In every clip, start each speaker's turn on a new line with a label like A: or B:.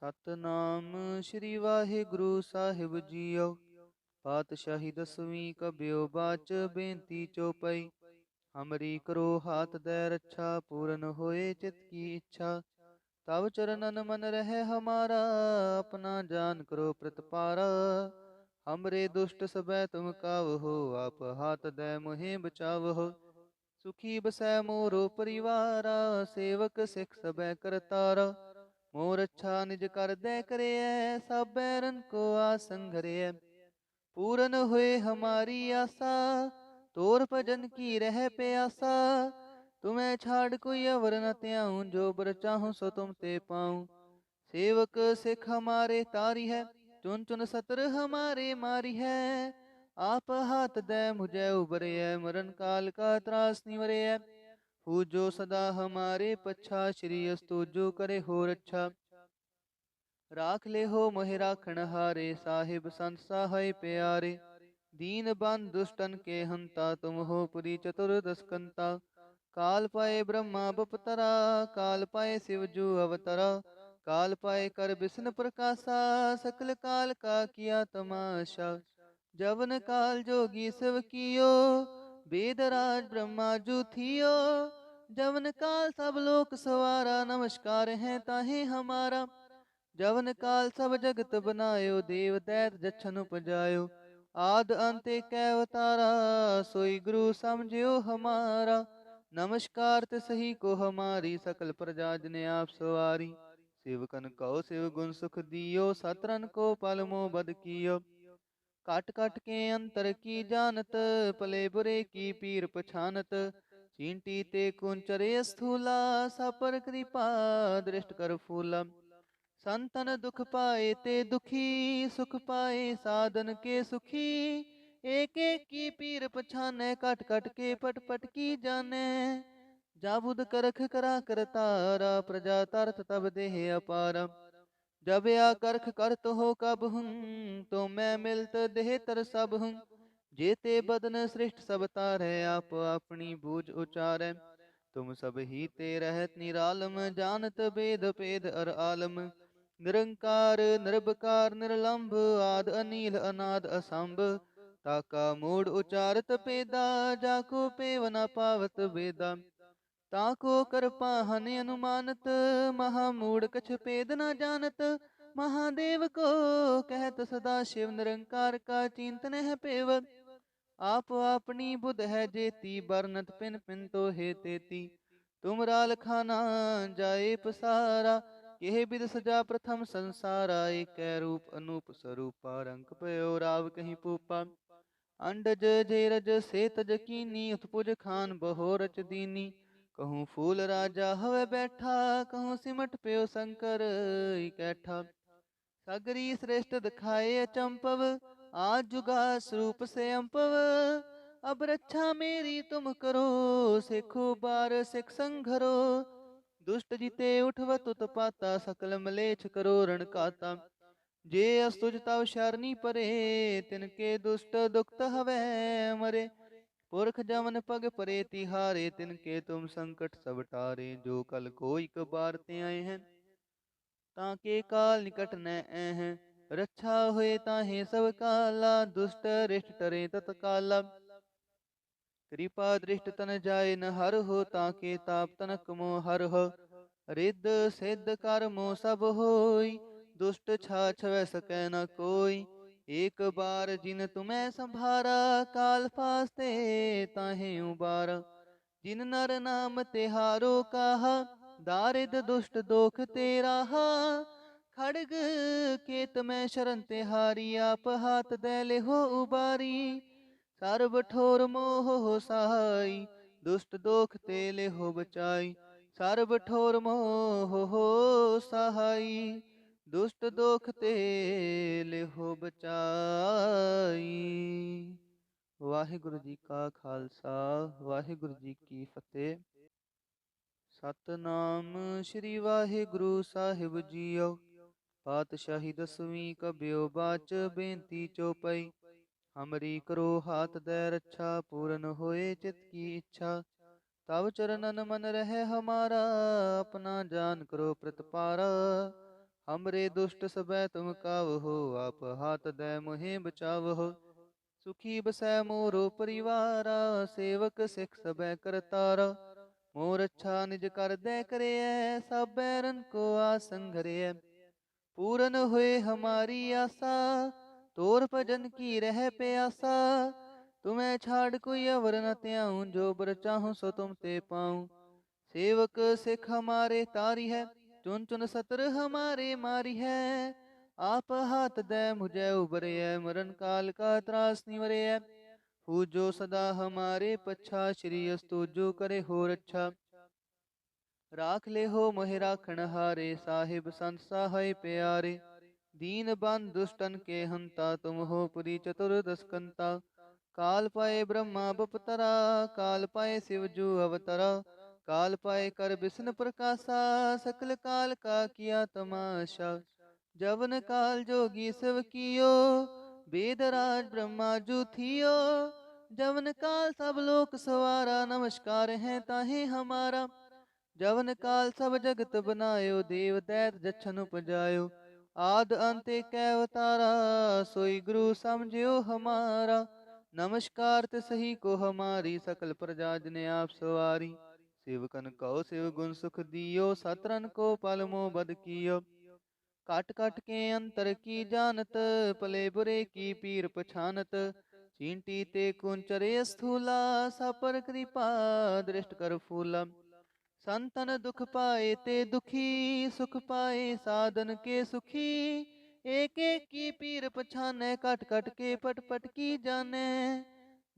A: ਸਤਨਾਮ ਸ੍ਰੀ ਵਾਹਿਗੁਰੂ ਸਾਹਿਬ JIO. ਪਾਤਸ਼ਾਹੀ ਦਸਵੀਂ ਕਬਿਓ ਬਾਚ ਬੇਨਤੀ ਚੋਪਈ। ਹਮਰੀ ਕਰੋ ਹਾਥ ਦੈ ਰੱਛਾ, ਪੂਰਨ ਹੋਏ ਚਿਤ ਕੀ ਇੱਛਾ। ਤਵ ਚਰਨਨ ਮਨ ਰਹਿ ਹਮਾਰਾ, ਆਪਣਾ ਜਾਨ ਕਰੋ ਪ੍ਰਤਪਾਰਾ। ਹਮਰੇ ਦੁਸ਼ਟ ਸਬੈ ਤੁਮ ਕਾਵਹੋ, ਆਪ ਹਾਥ ਦੈ ਮੁਹਿ ਬਚਾਵਹੋ। ਸੁਖੀ ਬਸੈ ਮੋਰੋ ਪਰਿਵਾਰਾ, ਸੇਵਕ ਸਿੱਖ ਸਬੈ ਕਰਤਾਰਾ। मोर अच्छा निज कर दे करिय, सब बैरन को आसंगरिय। पूरन हुए हमारी आशा, तोर भजन की रह प्यासा। तुम्हें छाड़ कोई अवर न त्याऊं, जो बर चाहूं सो तुम ते पाऊं। सेवक सिख हमारे तारी है, चुन चुन सतर हमारे मारी है। आप हाथ दे मुझे उबरिय, मरण काल का त्रास निवरिय। पूजो सदा हमारे पच्छा, श्री अस्तु जो करे हो रच्छा। राख ले हो मोहि राखण हारे, साहिब संत सहाय प्यारे। दीन बंद दुष्टन के हंता, तुम हो पुरी चतुर्दश कंता। काल पाए ब्रह्मा बपतरा, काल पाए शिव जू अवतरा। काल पाए कर विष्णु प्रकाशा, सकल काल का किया तमाशा। जवन काल जोगी शिव कियो, वेद राज ब्रह्मा जू थियो। जवन काल सब लोक सवारा, नमस्कार है ताहे हमारा। जवन काल सब जगत बनायो, देव दैत जछन उपजायो। आद अंत एक अवतारा, सोई गुरु समझियो हमारा। नमस्कार तिसही को हमारी, सकल प्रजा जन आप सवारी। सेवकन कहो शिव गुण सुख दियो, सतरन को पल मोह बद कियो। काट काट के अंतर की जानत, पले बुरे की पीर पछानत। चींटी ते कुंचरे स्थूला, सापर कृपा दृष्ट कर फूला। संतन दुख पाए ते दुखी, सुख पाए साधन के सुखी। एक एक की पीर पछाने, कट कट के पट पट की जाने। जाबुद करख करा करतारा, प्रजा तरत तब देह अपारा। जब या करख करत हो कब हूँ, तो मैं मिलत देह तर सब हूँ। जेते बदन श्रेष्ठ सब तारै, आप अपनी बूझ उचारै। तुम सब ही ते रहत निरालम, जानत वेद पेद अर आलम। निरंकार निर्भकार निर्लंभ, आद अनील अनाद असंभ। ताका मूढ़ उचारत पेदा, जाको पेव न पावत वेदा। ताको कृपा हनि अनुमानत, महामूढ़ कछ पेद न जानत। महादेव को कहत सदा शिव, निरंकार का चिंतन है पेव। आप अपनी बुध है जेती, बरनत पिन पिन तो हे तेती। तुम राल खाना जाए पसारा, केह बिद सजा प्रथम संसारा। एक रूप अनूप स्वरूपा, रंग पयो राव कहीं पूपा। अंडज जेरज से तज कीनी, उत्पुज खान बहो रच दीनी। कहूँ फूल राजा हवे बैठा, कहूँ सिमट प्यो शंकर इकैठा। सगरी श्रेष्ठ दिखाए अचंपव, आज जुगा स्वरूप से अम्पव। अब रक्षा मेरी तुम करो, सिखो बार सिख संघरो। दुष्ट जिते उठवत उत्पाता, सकल मलेच्छ करो रण काता। जे अस्तुज तव शरणी परे, तिनके दुष्ट दुखत हवै मरे। पुरख जमन पग परे तिहारे, तिनके तुम संकट सब टारे। जो कल कोई कबार ते आए हैं, ताके काल निकट न हैं। रक्षा हुए ताहे सब काला, दुष्ट रिष्ट टरे तत्काला। कृपा दृष्ट तन जाए न हर हो, ताके ताप तनक मोह हर हो। रिद्ध सिद्ध कर्मो सब होई, दुष्ट छाछ वै सकै न कोई। एक बार जिन तुम्हें संभारा, काल फास्ते ताहे उबारा। जिन नर नाम तिहारो कहा, दारिद दुष्ट दोख तेरा हा। खड़ग केत में शरण तिहारी, आप हाथ दे ले हो उबारी। सर्व ठोर मोह हो सहाई, दुष्ट दोख ते ले हो बचाई। सर्व ठोर मोह हो सहाई, दुष्ट दोख ते ले हो बचाई। वाहिगुरु जी का खालसा, वाहिगुरु जी की फतेह। सतनाम श्री वाहिगुरु साहिब जीओ। पातशाही दसवीं कबियो बाच बेनती चौपई। हमरी करो हाथ दे रक्षा, पूरन होए चित की इच्छा। तव चरणन मन रहे हमारा, अपना जान करो प्रतपारा। हमरे दुष्ट सबै तुम कावहो, आप हाथ दै मोहे बचावहो। सुखी बसै मोरो परिवारा, सेवक सिख सबै करतारा। मोर अच्छा निज कर दै करियै, सब बैरन को आसंगरियै। पूरन हुए हमारी आशा, तोर भजन की रह प्यासा। तुम्हें छाड़ कोई अवर न त्याऊं, जो बर चाहूं सो तुम ते पाऊं। सेवक सिख हमारे तारी है, चुन चुन सतर हमारे मारी है। आप हाथ दे मुझे उबरे है, मरण काल का त्रास निवरे है। हु जो सदा हमारे पच्छा, श्री अस्तु जो करे हो रच्छा। राख ले हो मोहि राखण हारे, साहिब संत सहाय प्यारे। दीन बंद दुष्टन के हंता, तुम हो पुरी चतुर्दश कंता। काल पाए ब्रह्मा बपतरा, काल पाए शिव जू अवतरा। काल पाए कर विष्णु प्रकाशा, सकल काल का किया तमाशा। जवन काल जोगी शिव कियो, वेद राज ब्रह्मा जू थियो। जवन काल सब लोक सवारा, नमस्कार है ताहे हमारा। जवन काल सब जगत बनायो, देव दैत जछन उपजायो। आद अंत एक अवतारा, सोई गुरु समझियो हमारा। नमस्कार तिसही को हमारी, सकल प्रजा जने आप सवारी। सेवकन कहो शिव गुण सुख दियो, सतरन को पल मोह बद कियो। काट काट के अंतर की जानत, पले बुरे की पीर पछानत। चींटी ते कुंचरे स्थूला, सापर कृपा दृष्ट कर फूला। संतन दुख पाए ते दुखी, सुख पाए साधन के सुखी। एक एक की पीर पछाने, कट कट के पट पट की जाने।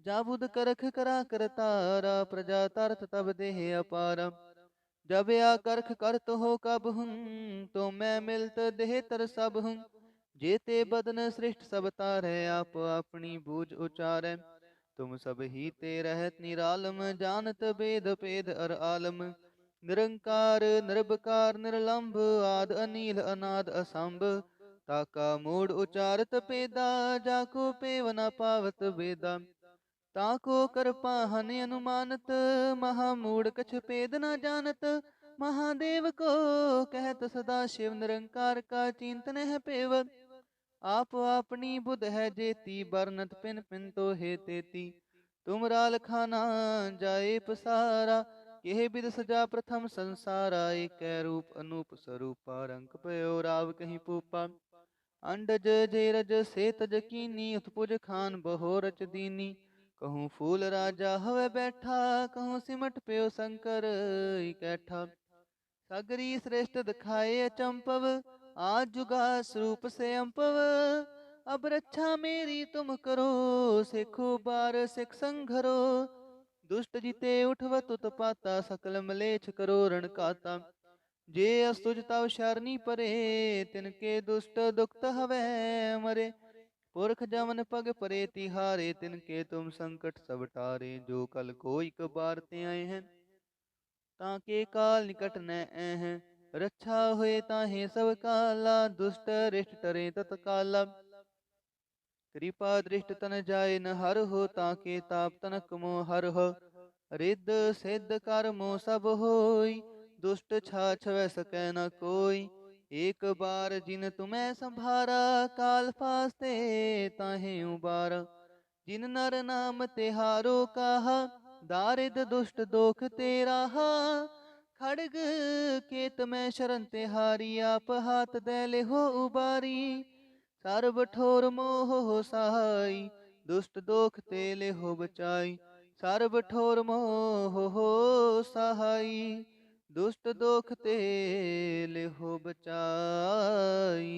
A: जाबुद करख करा करतारा, प्रजा तरत तब देह अपारा। जब या करख करत हो कब हूँ, तो मैं मिलत देह तर सब हूँ। जेते बदन सृष्ट सब तारे, आप अपनी बूझ उचारे। तुम सब ही ते रहत निरालम, जानत वेद पेद अर आलम। निरंकार निर्भकार निर्लंब, आद अनील अनाद असंभ। ताका मूड उचारत पेदा, जाको पेव न पावत वेदा। ताको कर पाहन अनुमानत, महामूड कछ पेद न जानत। महादेव को कहत सदा शिव, निरंकार का चिंतन है पेव। आप अपनी बुध है जेती, बरनत पिन पिन तो हे तेती। तुम राल खाना जाए पसारा, यह विद सजा प्रथम संसारा। एक रूप अनूप स्वरूपा, रंग पयो राव कहीं पूपा। अंडज जेरज से तज कीनी, उत्पुज खान बहो रच दीनी। कहूँ फूल राजा हवे बैठा, कहूँ सिमट पयो शंकर इकैठा। सगरी श्रेष्ठ दिखाए अचंपव, आज जुगा स्वरूप से अंपव। अब रक्षा मेरी तुम करो, सिखो बार सिख संघरो। दुष्ट जिते उठवत उत्पाता, सकल मलेच्छ करो रण काता। जे अस्तुज तव शरणी परे, तिनके दुष्ट दुखत हवै मरे। पुरख जमन पग परे तिहारे, तिनके तुम संकट सब टारे। जो कल कोई कबार ते आए हैं, ताके काल निकट न हैं। रक्षा हुए ताहे सब काला, दुष्ट रिष्ट टरे तत्काला। कृपा दृष्ट तन जाय न हर हो, ताके ताप तनक मोह हर हो। रिद्ध सिद्ध कर्मो सब होई, दुष्ट छाछ वै सकै न कोई। एक बार जिन तुम्हें संभारा, काल फास्ते ताहे उबारा। जिन नर नाम तिहारो कहा, दारिद दुष्ट दोख तेरा हा। खड़ग केत में शरण तिहारी, आप हाथ दे ले हो उबारी। सर्व ठोर मोह हो सहाई, दुष्ट दोख ते ले हो बचाई। सर्व ठोर मोह हो सहाई, दुष्ट दोख ते ले हो बचाई।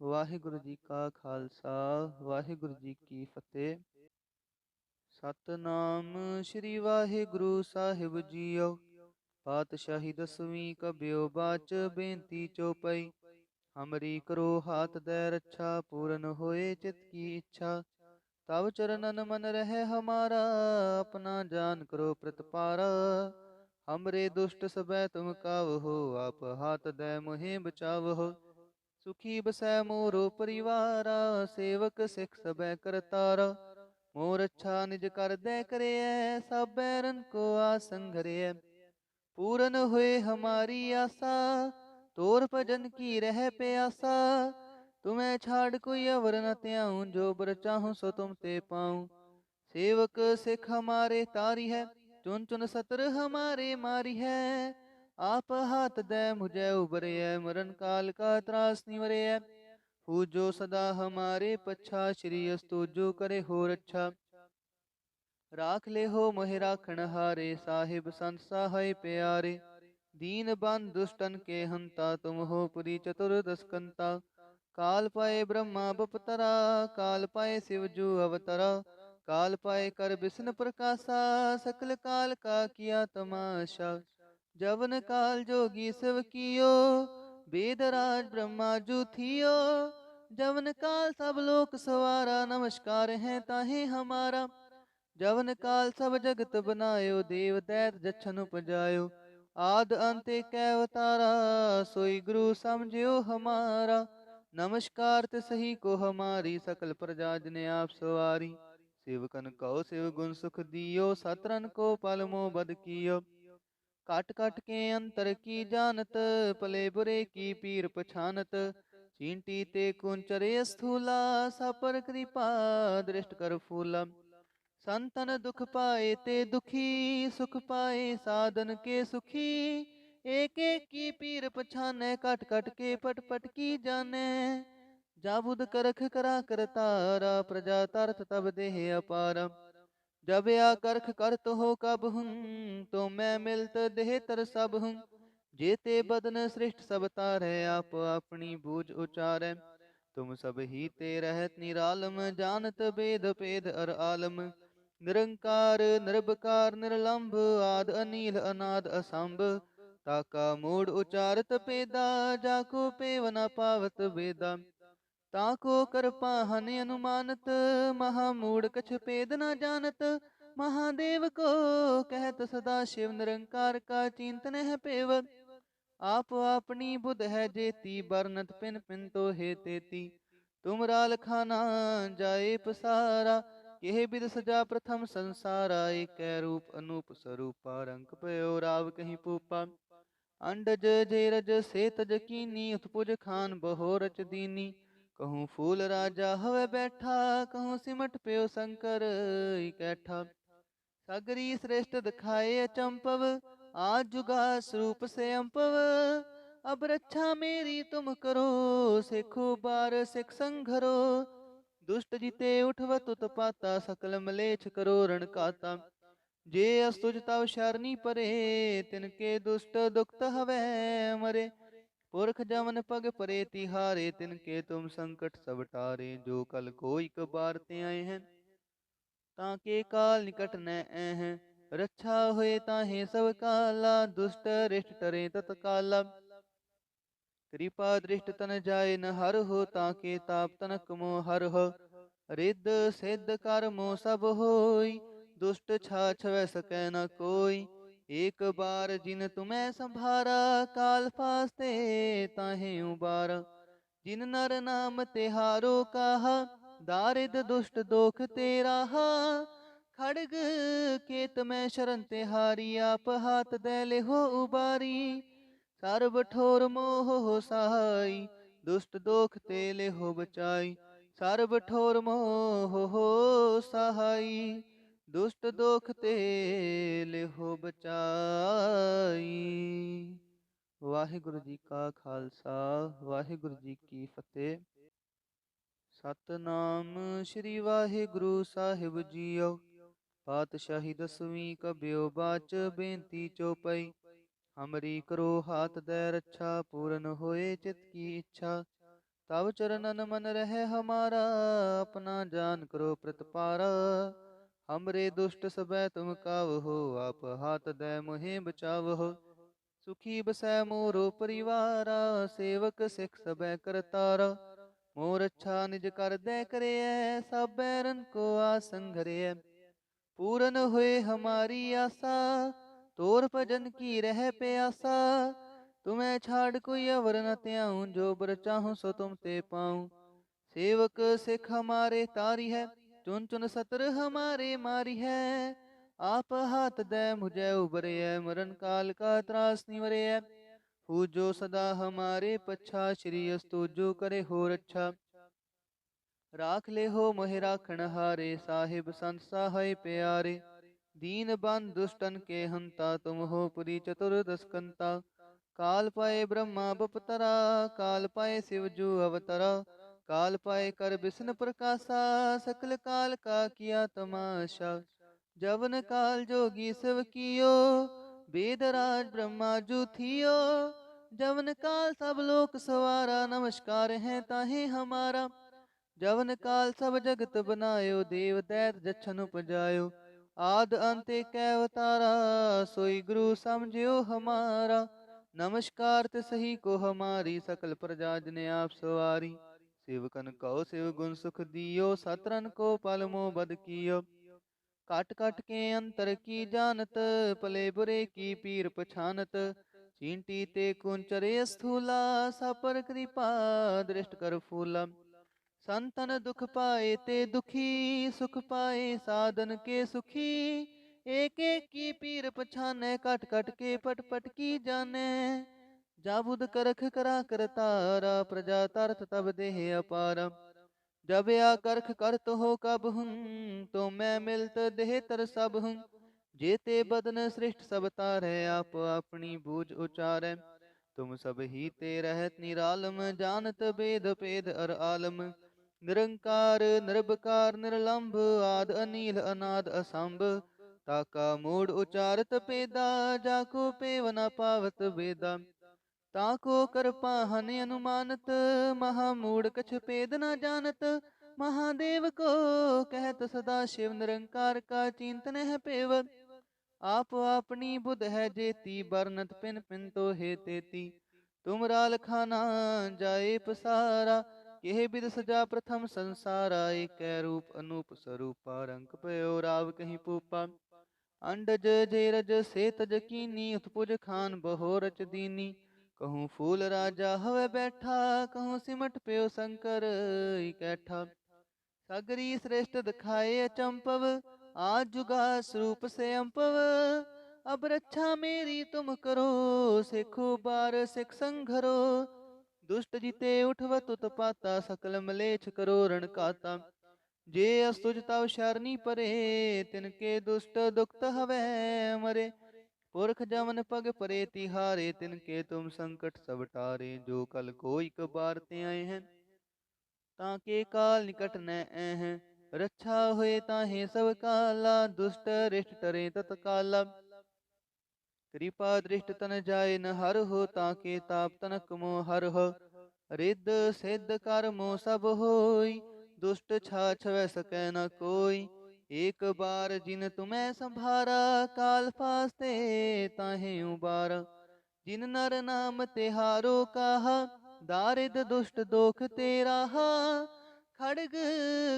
A: वाहिगुरु जी का खालसा, वाहिगुरु जी की फतेह। सतनाम श्री वाहिगुरु साहिब जीओ। पातशाही दसवीं कबियो बाच, बेनती चौपाई। हमरी करो हाथ दे रक्षा, पूरन होए चित की इच्छा। तब चरणन मन रहे हमारा, अपना जान करो प्रतिपारा। हमरे दुष्ट सबै तुम कावहो, आप हाथ दे मोहे बचावहो। सुखी बसै मोरो परिवारा, सेवक सिख सबै करतारा। मोर अच्छा निज कर दे करियै, सब बैरन को आसंग घरियै। पूरन हुए हमारी आशा, तोर भजन की रह प्यासा। तुम्हें छाड़ कोई अवर न त्याऊं, जो बर चाहूं सो तुम ते पाऊं। सेवक सिख हमारे तारी है, चुन चुन सतर हमारे मारी है। आप हाथ दे मुझे उबरे है, मरण काल का त्रास निवरे है। पूजो सदा हमारे पच्छा, श्री अस्तु जो करे हो रक्षा। राख ले हो मोहि राखण हारे, साहिब संत सहाय प्यारे। दीन बंद दुष्टन के हंता, तुम हो पुरी चतुर्दश कंता। काल पाए ब्रह्मा बपतरा, काल पाए शिव जू अवतरा। काल पाए कर विष्णु प्रकाशा, सकल काल का किया तमाशा। जवन काल जोगी शिव कियो, वेदराज ब्रह्मा जू थियो। जवन काल सब लोक सवारा, नमस्कार है ताहे हमारा। जवन काल सब जगत बनायो, देव दैत जछन उपजायो। आद अंत एक अवतारा, सोई गुरु समझियो हमारा। नमस्कार तिसही को हमारी, सकल प्रजा जन आप सवारी। सेवकन कहो शिव गुण सुख दियो, सतरन को पल मोह बद कियो। काट काट के अंतर की जानत, पले बुरे की पीर पछानत। चींटी ते कुंचरे स्थूला, सपर कृपा दृष्ट कर फूला। संतन दुख पाए ते दुखी, सुख पाए साधन के सुखी। एक एक की पीर पछाने, कट कट के पट पट की जाने। जाबुद करख करा कर तारा, प्रजा तरत तब देह अपारा। जब या करख करत हो कब हूँ, तो मैं मिलत देह तर सब हूँ। जेते बदन श्रेष्ठ सब तारे, आप अपनी बूझ उचारे। तुम सब ही ते रहत निरालम, जानत वेद पेद अर आलम। निरंकार निरबकार निरलंभ, आद अनील अनाद असंभ। ताका मूड उचारत पेदा, जाको पेवना पावत वेदा। ताको कर पाहन अनुमानत, महामूड कछ पेद न जानत। महादेव को कहत सदा शिव, निरंकार का चिंतन है पेव। आप अपनी बुध है जेती, बरनत पिन पिन तो हे तेती। तुम राल खाना जाए पसारा, यह विद सजा प्रथम संसारा। एक रूप अनूप स्वरूपा, रंग पयो राव कहीं पूपा। अंडज जेरज से तज कीनी, उत्पुज खान बहो रच दीनी। कहूँ फूल राजा हवे बैठा, कहूँ सिमट प्यो शंकर इकैठा। सगरी श्रेष्ठ दिखाए अचंपव, आज जुगा स्वरूप से अंपव। अब रक्षा मेरी तुम करो, सिखो बार सिख संघरो। दुष्ट जिते उठवत उत्पाता, सकल मलेच्छ करो रण काता। जे अस्तुज तव शरणी परे, तिनके दुष्ट दुखत हवै मरे। पुरख जमन पग परे तिहारे, तिनके तुम संकट सब टारे। जो कल कोई कबार ते आए हैं, ताके काल निकट न हैं। रक्षा हुए ताहे सब काला, दुष्ट रिष्ट टरे तत्काला। कृपा दृष्ट तन जाय न हर हो, ताके ताप तनक मोह हर हो। रिद्ध सिद्ध कर्मो सब होई, दुष्ट छाछ वै सकै न कोई। एक बार जिन तुम्हें संभारा, काल फास्ते ताहे उबारा। जिन नर नाम तिहारो कहा, दारिद दुष्ट दोख तेरा हा। खड़ग केत में शरण तिहारी, आप हाथ दे ले हो उबारी। सर्व ठोर मोह हो सहाय, दुष्ट दोख तेले हो बचाई। सर्व ठोर मोह हो सहाय, दुष्ट दोख तेले हो बचाई। वाहिगुरु जी का खालसा, वाहिगुरु जी की फतेह। सतनाम श्री वाहिगुरु साहिब जीओ। पातशाही दसवीं कबियो बाच, बेनती चौपाई। हमरी करो हाथ दे रक्षा, पूरन होए चित की इच्छा। तब चरणन मन रहे हमारा, अपना जान करो प्रतिपारा। हमरे दुष्ट सबै तुम कावहो, आप हाथ दे मोहे बचावहो। सुखी बसै मोरो परिवारा, सेवक सिख सबै करतारा। मोर अच्छा निज कर दे करे, सब बैरन को आसन घरे। पूरन हुए हमारी आशा, तोर भजन की रह प्यासा। तुम्हें छाड़ कोई अवर न त्याऊं, जो बर चाहूं सो तुम ते पाऊं। सेवक सिख हमारे तारी है, चुन चुन सतर हमारे मारी है। आप हाथ दे मुझे उबरे है, मरण काल का त्रास निवरे है। पूजो सदा हमारे पच्छा, श्री अस्तु जो करे हो रक्षा। राख ले हो मोहि राखण हारे, साहिब संत सहाय प्यारे। दीन बंद दुष्टन के हंता, तुम हो पुरी चतुर्दश कंता। काल पाए ब्रह्मा बपतरा, काल पाए शिव जू अवतरा। काल पाए कर विष्णु प्रकाशा, सकल काल का किया तमाशा। जवन काल जोगी शिव कियो, वेदराज ब्रह्मा जू थियो। जवन काल सब लोक सवारा, नमस्कार है ताहे हमारा। जवन काल सब जगत बनायो, देव दैत जछन उपजायो। आद अंत एक अवतारा, सोई गुरु समझियो हमारा। नमस्कार तिसही को हमारी, सकल प्रजा जन आप सवारी। सेवकन कहो शिव गुण सुख दियो, सतरन को पल मोह बद कियो। काट काट के अंतर की जानत, पले बुरे की पीर पछानत। चींटी ते कुंचरे स्थूला, सापर कृपा दृष्ट कर फूला। संतन दुख पाए ते दुखी, सुख पाए साधन के सुखी। एक एक की पीर पछाने, कट कट के पट पट की जाने। जाबुद करख करा करतारा, प्रजा तरत तब देह अपारा। जब या करख करत हो कब हूँ, तो मैं मिलत देह तर सब हूँ। जेते बदन श्रेष्ठ सब तारे, आप अपनी बूझ उचारे। तुम सब ही ते रहत निरालम, जानत वेद पेद अर आलम। निरंकार निरबकार निरलंब, आद अनील अनाद असंभ। ताका मूड उचारत पेदा, जाको पेव न पावत वेदा। ताको कर पाहन अनुमानत, महामूढ़ कछ पेद न जानत। महादेव को कहत सदा शिव, निरंकार का चिंतन है पेव। आप अपनी बुध है जेती, बरनत पिन पिन तो हे तेती। तुम राल खाना जाए पसारा, यह विद सजा प्रथम संसारा। एक रूप अनूप स्वरूपा, रंग पयो राव कहीं पूपा। अंडज जेरज से तज कीनी, उत्पुज खान बहोरच दीनी। कहूँ फूल राजा हवे बैठा, कहूँ सिमट प्यो शंकर इकैठा। सगरी श्रेष्ठ दिखाए अचंपव, आज जुगा स्वरूप से अंपव। अब रक्षा मेरी तुम करो, सिखो बार सिख संघरो। दुष्ट जिते उठवत उत्पाता, सकल मलेच्छ करो रण काता। जे अस्तुज तव शरणी परे, तिनके दुष्ट दुखत हवै मरे। पुरख जमन पग परे तिहारे, तिनके तुम संकट सब टारे। जो कल कोई कबार ते आए हैं, ताके काल निकट न हैं। रक्षा हुए ताहे सब काला, दुष्ट रिष्ट टरे तत्काला। कृपा दृष्ट तन जाय न हर हो, ताके ताप तनक मोह हर हो। रिद्ध सिद्ध कर्मो सब होई, दुष्ट छाछ वै सकै न कोई। एक बार जिन तुम्हें संभारा, काल फास्ते ताहे उबारा। जिन नर नाम तिहारो कहा, दारिद दुष्ट दोख तेरा हा। खड़ग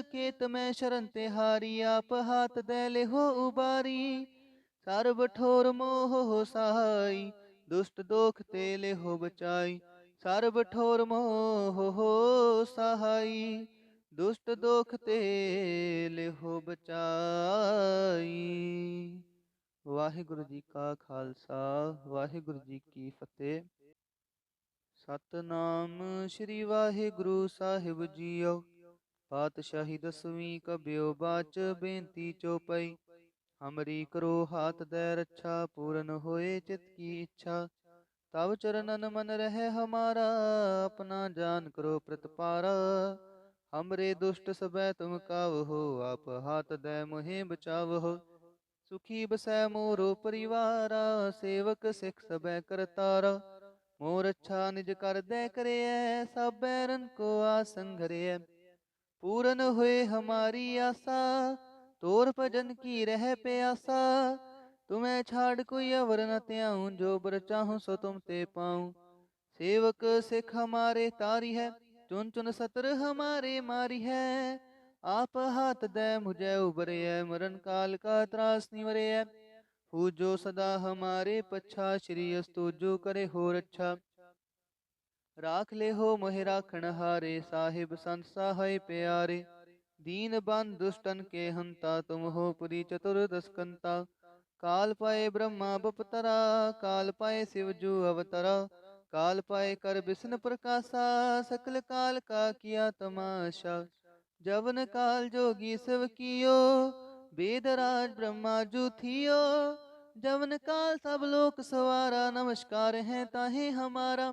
A: केत में शरण तिहारी, आप हाथ दे ले हो उबारी। सर्व ठोर मोह हो सहाई, दुष्ट दोख तेले हो बचाई। सर्व ठोर मोह हो सहाई, दुष्ट दोख तेले हो बचाई। वाहिगुरु जी का खालसा, वाहिगुरु जी की फतेह। सतनाम श्री वाहिगुरु साहिब जीओ। पातशाही दसवीं कबियो बाच, बेनती चौपाई। हमरी करो हाथ दे रक्षा, पूरन होए चित की इच्छा। तब चरणन मन रहे हमारा, अपना जान करो प्रतिपारा। हमरे दुष्ट सबै तुम कावहो, आप हाथ दे मोहे बचावहो। सुखी बसै मोरो परिवारा, सेवक सिख सबै करतारा। मोर अच्छा निज कर दे करे, सब बैरन को आसन घरे। पूरन हुए हमारी आशा, तोर भजन की रह प्यासा। तुम्हें छाड़ कोई अवर न त्याऊं, जो बर चाहूं सो तुम ते पाऊं। सेवक सिख हमारे तारी है, चुन चुन सतर हमारे मारी है। आप हाथ दे मुझे उबरे, मरण काल का त्रास निवरे। पूजो सदा हमारे पच्छा, श्री अस्तु जो करे हो रक्षा। राख ले हो मोहि राखण हारे, साहिब संत सहाय प्यारे। दीन बंद दुष्टन के हंता, तुम हो पुरी चतुर्दश कंता। काल पाए ब्रह्मा बपतरा, काल पाए शिव जू अवतरा। काल पाए कर बिसन प्रकाशा, सकल काल का किया तमाशा। जवन काल जोगी शिव कियो, वेदराज ब्रह्मा जू थियो। जवन काल सब लोक सवारा, नमस्कार है ताहे हमारा।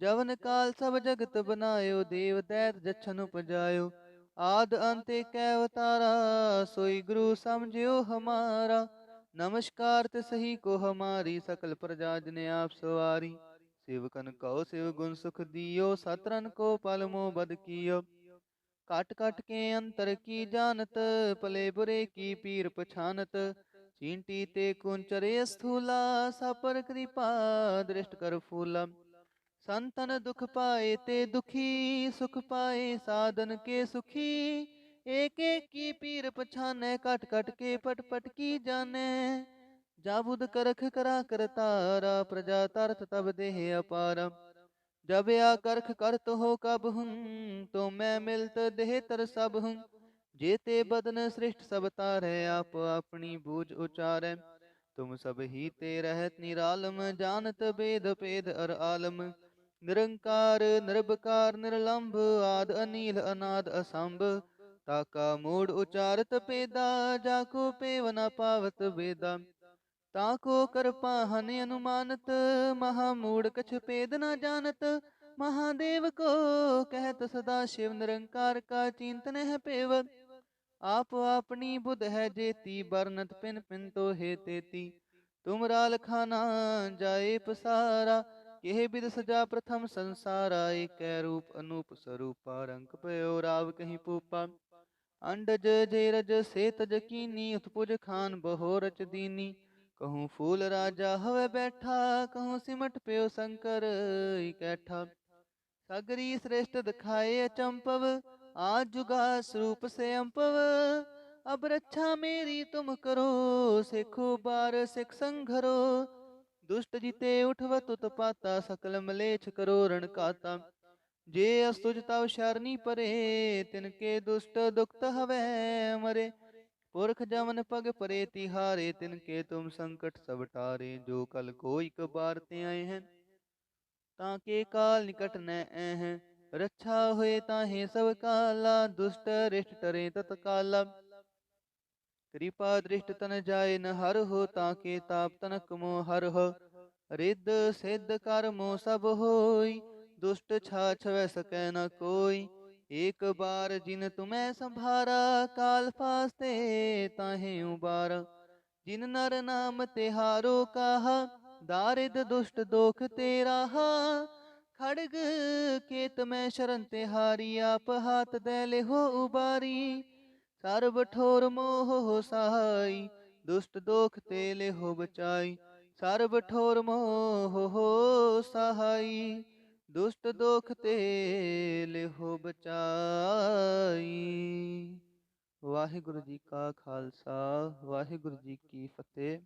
A: जवन काल सब जगत बनायो, देव दैत जछन उपजायो। आद अंत एक अवतारा, सोई गुरु समझियो हमारा। नमस्कार तिसही को हमारी, सकल प्रजा जिने आप सवारी। सेवकन कहो शिव गुण सुख दियो, सतरन को पल मोह बद कियो। काट काट के अंतर की जानत, पले बुरे की पीर पछानत। चींटी ते कुंचरे स्थूला, सापर कृपा दृष्ट कर फूला। संतन दुख पाए ते दुखी, सुख पाए साधन के सुखी। एक एक की पीर पछाने, कट कट के पट पट की जाने। जाबुद करख करा करतारा, प्रजा तरत तब देह अपारा। जब या करख करत हो कब हूँ, तो मैं मिलत देह तर सब हूँ। जेते बदन सृष्ट सब तारे, आप अपनी बूझ उचारे। तुम सब ही ते रहत निरालम, जानत वेद पेद अर आलम। निरंकार निरबकार निरलंभ, आद अनील अनाद असंभ। ताका मूड उचारत पेदा, जाको पेव न पावत वेदा। ताको कर पाहन अनुमानत, महामूड कछ पेद न जानत। महादेव को कहत सदा शिव, निरंकार का चिंतन है पेव। आप अपनी बुध है जेती, बरनत पिन पिन तो हे तेती। तुम राल खाना जाए पसारा, केह बिद सजा प्रथम संसारा। एक रूप अनूप स्वरूपा, रंग पयो राव कहीं पूपा। अंडज जेरज से तज कीनी, उत्पुज खान बहो रच दीनी। कहूँ फूल राजा हवे बैठा, कहूँ सिमट प्यो शंकर इकैठा। सगरी श्रेष्ठ दिखाए अचंपव, आज जुगा स्वरूप से अंपव। अब रक्षा मेरी तुम करो, सिखो बार सिख संघरो। दुष्ट जिते उठवत उत्पाता, सकल मलेच्छ करो रण काता। जे अस्तुज तव शरणी परे, तिनके दुष्ट दुखत हवै मरे। पुरख जमन पग परे तिहारे, तिनके तुम संकट सब टारे। जो कल कोई कबार ते आए हैं, ताके काल निकट न ऐह। रक्षा हुए ताहे सब काला, दुष्ट रिष्ट टरे तत्काला। कृपा दृष्ट तन जाय न हर हो, ताके ताप तनक मोह हर हो। रिद्ध सिद्ध कर्मो सब होई, दुष्ट छाछ वै सकै न कोई। एक बार जिन तुम्हें संभारा, काल फास्ते ताहे उबारा। जिन नर नाम तिहारो कहा, दारिद दुष्ट दोख तेरा हा। खड़ग केत में शरण तिहारी, आप हाथ दे ले हो उबारी। सर्व ठोर मोह हो सहाई, दुष्ट दोख ते ले हो बचाई। सर्व ठोर मोह हो सहाई, दुष्ट दोख ते ले हो बचाई। वाहिगुरु जी का खालसा, वाहिगुरु जी की फतेह।